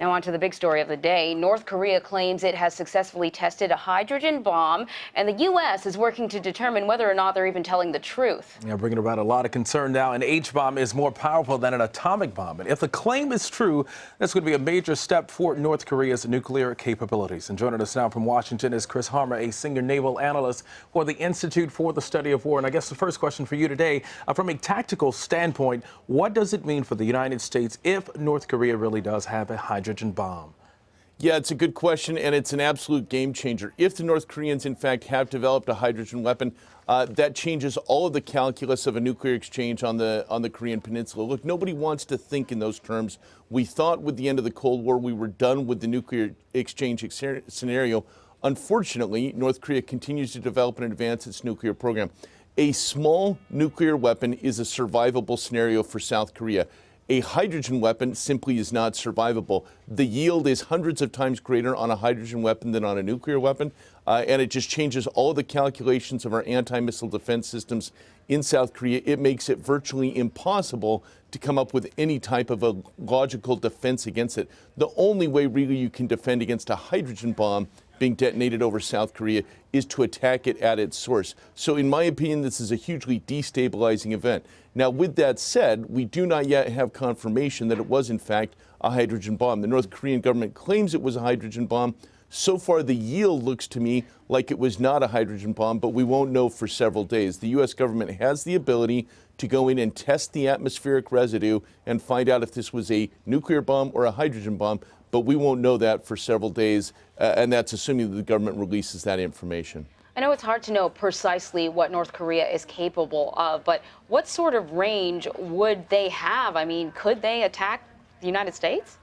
Now on to the big story of the day. North Korea claims it has successfully tested a hydrogen bomb, and the U.S. is working to determine whether or not they're even telling the truth. Yeah, bringing about a lot of concern now. An H-bomb is more powerful than an atomic bomb. And if the claim is true, that's going to be a major step for North Korea's nuclear capabilities. And joining us now from Washington is Chris Harmer, a senior naval analyst for the Institute for the Study of War. And I guess the first question for you today, from a tactical standpoint, what does it mean for the United States if North Korea really does have a hydrogen bomb? Yeah, it's a good question, and it's an absolute game changer. If the North Koreans, in fact, have developed a hydrogen weapon, that changes all of the calculus of a nuclear exchange on the Korean Peninsula. Look, nobody wants to think in those terms. We thought with the end of the Cold War we were done with the nuclear exchange scenario. Unfortunately, North Korea continues to develop and advance its nuclear program. A small nuclear weapon is a survivable scenario for South Korea. A hydrogen weapon simply is not survivable. The yield is hundreds of times greater on a hydrogen weapon than on a nuclear weapon, and it just changes all the calculations of our anti-missile defense systems in South Korea. It makes it virtually impossible to come up with any type of a logical defense against it. The only way really you can defend against a hydrogen bomb being detonated over South Korea is to attack it at its source. So in my opinion, this is a hugely destabilizing event. Now, with that said, we do not yet have confirmation that it was in fact a hydrogen bomb. The North Korean government claims it was a hydrogen bomb. So far, the yield looks to me like it was not a hydrogen bomb, but we won't know for several days. The U.S. government has the ability to go in and test the atmospheric residue and find out if this was a nuclear bomb or a hydrogen bomb, but we won't know that for several days, and that's assuming that the government releases that information. I know it's hard to know precisely what North Korea is capable of, but what sort of range would they have? I mean, could they attack the United States?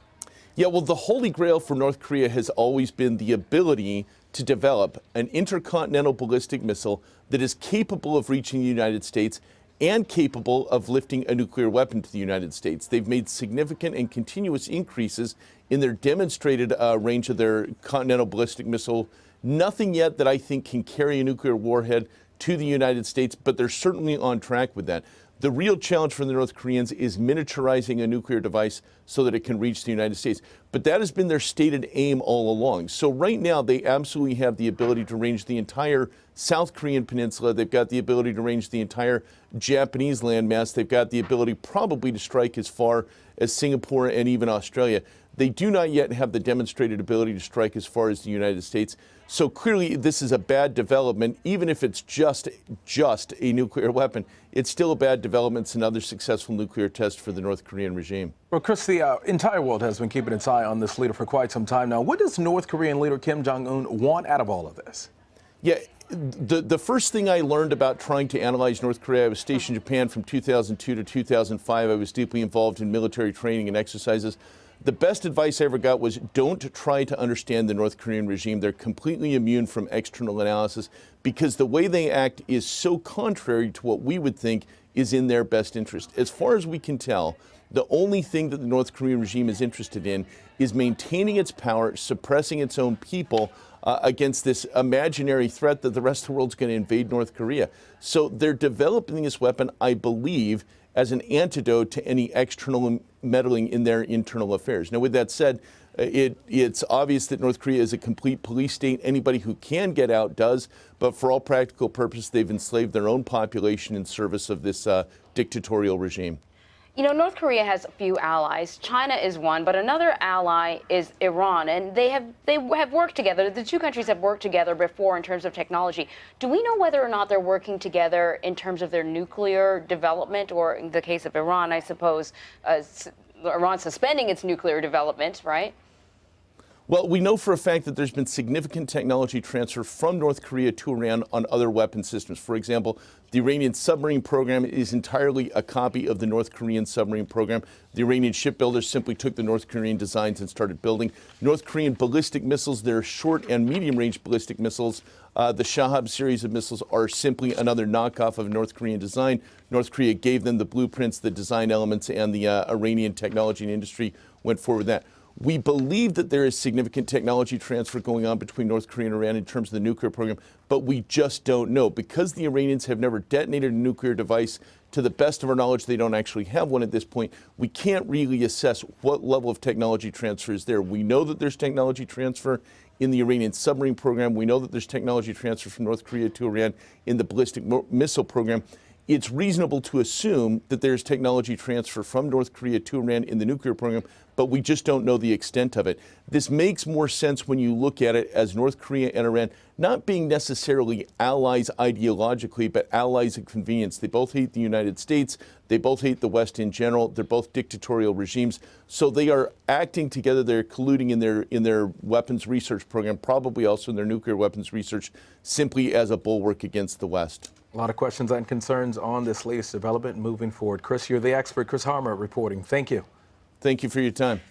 Yeah, well, the holy grail for North Korea has always been the ability to develop an intercontinental ballistic missile that is capable of reaching the United States and capable of lifting a nuclear weapon to the United States. They've made significant and continuous increases in their demonstrated range of their continental ballistic missile. Nothing yet that I think can carry a nuclear warhead to the United States, but they're certainly on track with that. The real challenge for the North Koreans is miniaturizing a nuclear device so that it can reach the United States. But that has been their stated aim all along. So right now, they absolutely have the ability to range the entire South Korean peninsula. They've got the ability to range the entire Japanese landmass. They've got the ability probably to strike as far as Singapore and even Australia. They do not yet have the demonstrated ability to strike as far as the United States. So clearly, this is a bad development. Even if it's just a nuclear weapon, it's still a bad development. It's another successful nuclear test for the North Korean regime. Well, Chris, the entire world has been keeping its eye on this leader for quite some time now. What does North Korean leader Kim Jong-un want out of all of this? Yeah, the first thing I learned about trying to analyze North Korea, I was stationed in Japan from 2002 to 2005. I was deeply involved in military training and exercises. The best advice I ever got was don't try to understand the North Korean regime. They're completely immune from external analysis because the way they act is so contrary to what we would think is in their best interest. As far as we can tell, the only thing that the North Korean regime is interested in is maintaining its power, suppressing its own people against this imaginary threat that the rest of the world's going to invade North Korea. So they're developing this weapon, I believe, as an antidote to any external meddling in their internal affairs. Now, with that said, it's obvious that North Korea is a complete police state. Anybody who can get out does, but for all practical purposes, they've enslaved their own population in service of this dictatorial regime. You know, North Korea has a few allies. China is one, but another ally is Iran, and they have worked together. The two countries have worked together before in terms of technology. Do we know whether or not they're working together in terms of their nuclear development, or in the case of Iran, I suppose, Iran suspending its nuclear development, right? Well, we know for a fact that there's been significant technology transfer from North Korea to Iran on other weapon systems. For example, the Iranian submarine program is entirely a copy of the North Korean submarine program. The Iranian shipbuilders simply took the North Korean designs and started building. North Korean ballistic missiles, their short and medium-range ballistic missiles, the Shahab series of missiles are simply another knockoff of a North Korean design. North Korea gave them the blueprints, the design elements, and the Iranian technology and industry went forward with that. We believe that there is significant technology transfer going on between North Korea and Iran in terms of the nuclear program, but we just don't know. Because the Iranians have never detonated a nuclear device, to the best of our knowledge, they don't actually have one at this point. We can't really assess what level of technology transfer is there. We know that there's technology transfer in the Iranian submarine program. We know that there's technology transfer from North Korea to Iran in the ballistic missile program. It's reasonable to assume that there's technology transfer from North Korea to Iran in the nuclear program, but we just don't know the extent of it. This makes more sense when you look at it as North Korea and Iran not being necessarily allies ideologically, but allies of convenience. They both hate the United States. They both hate the West in general. They're both dictatorial regimes. So they are acting together. They're colluding in their weapons research program, probably also in their nuclear weapons research, simply as a bulwark against the West. A lot of questions and concerns on this latest development moving forward. Chris, you're the expert. Chris Harmer reporting. Thank you. Thank you for your time.